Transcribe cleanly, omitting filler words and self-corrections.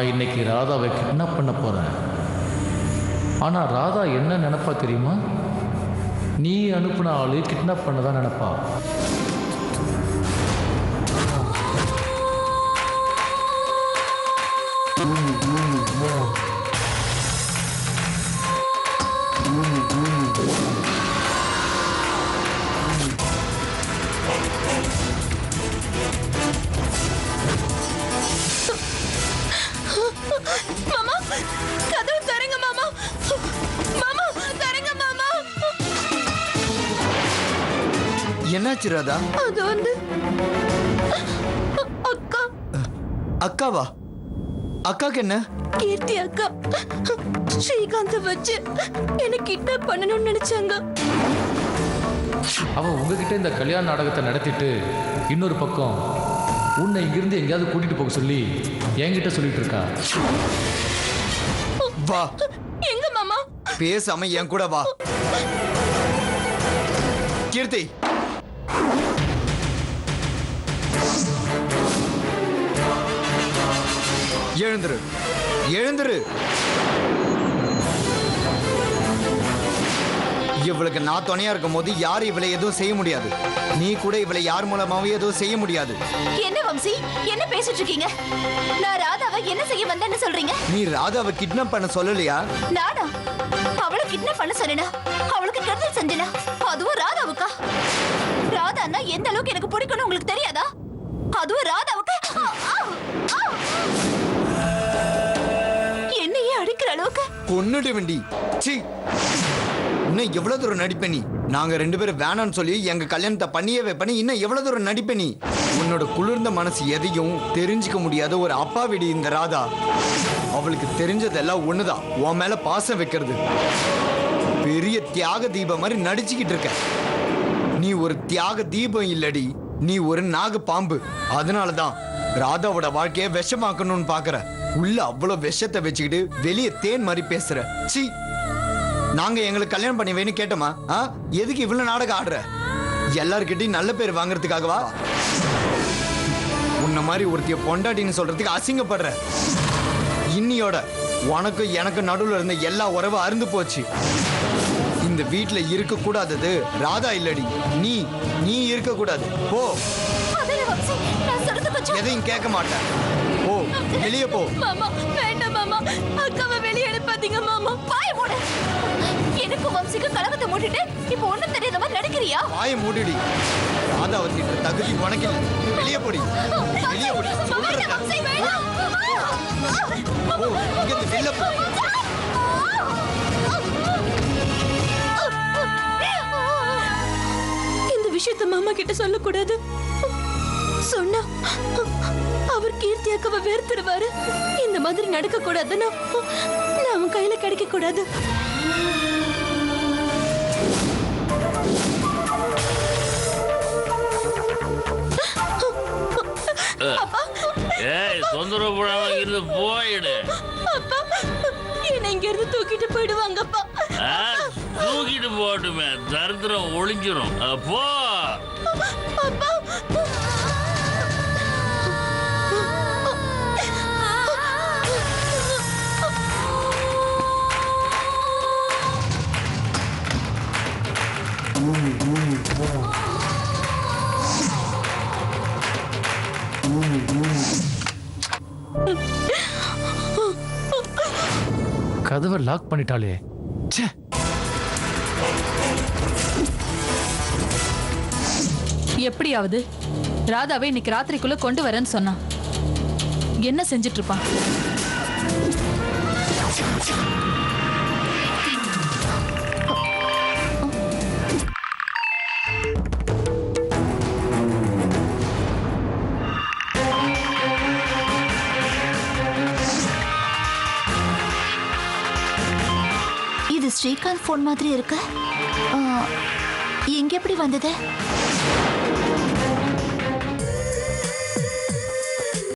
நான் இன்னைக்கு ராதாவை கிட்னாப் பண்ண போகிறேன். ஆனால் ராதா என்ன நினைப்பா தெரியுமா? நீ அனுப்புன ஆளு கிட்னாப் பண்ண தான் நினைப்பா. மாமா, கதவு தரங்க மாமா. மாமா, தரங்க மாமா. என்னாச்சு ராதா? அது வந்து அக்கா. அக்காவா? அக்காக்கு என்ன? கீர்த்தி அக்கா ஸ்ரீகாந்த் வச்சு என்ன கிட்னாப் பண்ணணும்னு நினைச்சாங்க. அவன் உங்ககிட்ட இந்த கல்யாண நாடகத்தை நடத்திட்டு இன்னொரு பக்கம் உன்னை இங்கிருந்து எங்கேயாவது கூட்டிட்டு போக சொல்லி என்கிட்ட சொல்லிட்டு இருக்கா. வா. எங்க மாமா? பேசாம என் கூட வா. கீர்த்தி, எழுந்துரு, எழுந்துரு. இவளுக்கு நான் துணையா இருக்கும் போது யாரும் இவளை எதுவும் செய்ய முடியாது. நீ கூட இவளை யார் மூலமாவும் எதுவும் செய்ய முடியாது. என்ன வம்சி, என்ன பேசிட்டு இருக்கீங்க? நான் ராதாவை என்ன செய்ய வந்தேன்னு சொல்றீங்க? நீ ராதாவை கிட்னாப் பண்ண சொல்லலையா? நானா அவளை கிட்னாப் பண்ண சொன்னா? அவளுக்கு கெடுதல் செஞ்சனா? அதுவும் ராதாவுக்கா? ராதான்னா எந்த அளவுக்கு எனக்கு பிடிக்கும்னு உங்களுக்கு தெரியாதா? அதுவும் ராதாவுக்கு என்னையே அடிக்கிற அளவுக்கு கொன்னுட்டு வேண்டி. சீ, இன்னும் எவ்வளவு தூரம் நடிப்ப நீ? நாங்க ரெண்டு பேரும் வேணான்னு சொல்லி எங்க கல்யாணத்தை பண்ணியே வைப்பனி. இன்னும் எவ்வளவு தூரம் நடிப்ப நீ? உன்னோட குளிர்ந்த மனசு எதையும் தெரிஞ்சுக்க முடியாத ஒரு அப்பா விடி இந்த ராதா. அவளுக்கு தெரிஞ்சதெல்லாம் ஒண்ணுதான், உன் மேல பாசம் வைக்கிறது. பெரிய தியாக தீபம் மாதிரி நடிச்சுக்கிட்டு இருக்க. நீ ஒரு தியாக தீபம் இல்லடி, நீ ஒரு நாக பாம்பு. அதனாலதான் ராதாவோட வாழ்க்கைய விஷமாக்கணும்னு பாக்குற. உள்ள அவ்வளவு விஷத்தை வச்சுக்கிட்டு வெளியே தேன் மாதிரி பேசுற. சீ, நாங்க எங்களுக்கு கல்யாணம் பண்ணி வேணும் கேட்டோமா? எதுக்கு இவ்வளவு நாடகம் ஆடுற? எல்லார்கிட்டையும் நல்ல பேர் வாங்குறதுக்காகவா? உன்ன மாதிரி ஒருத்திய பொண்டாட்டின்னு சொல்றதுக்கு அசிங்கப்படுற. இன்னியோட உனக்கு எனக்கு நடுவில் இருந்த எல்லா உறவும் அருந்து போச்சு. இந்த வீட்டுல இருக்க கூடாதது ராதா இல்லடி, நீ நீ இருக்க கூடாது. போ. எதையும் கேட்க மாட்டேன். போ, வெளியே போ. மாமா, வேண்டாம் மாமா. அக்காவை வெளியே அனுப்பாதீங்க மாமா. பாய மூடு. எனக்கு வம்சிக்கு கலகத்தை மூடிட்டு இப்போ ஒண்ணும் தெரியாத மாதிரி நடிக்கிறியா? பாய மூடிடி. ராதாவை திட்ட தகுதி உனக்கு இல்லை. வெளியே போடி, வெளியே போடி. போ, இங்கிருந்து வெளில போ. இந்த விஷயத்தை மாமா கிட்ட சொல்லக்கூடாது. சொன்னா அவர் கீர்த்தி அக்காவை வெறுத்துடுவாரு. இந்த மாதிரி நடக்க கூடாதுன்னா நான் அவன் கையில கிடைக்க கூடாது. தொந்தரவு இருந்து போயிடு. அப்பா, என்ன இங்க இருந்து தூக்கிட்டு போயிடுவாங்கப்பா. தூக்கிட்டு போட்டுமே, தரித்திரம் ஒளிஞ்சிரும். போ. அப்பா, கதவை லாக் பண்ணிட்டாளே. எப்படியாவது ராதாவை இன்னைக்கு ராத்திரிக்குள்ள கொண்டு வரேன்னு சொன்னான். என்ன செஞ்சிட்டு இருப்பான்? இது ஸ்ரீகாந்த் போன் மாதிரி இருக்கு. எங்க எப்படி வந்தது?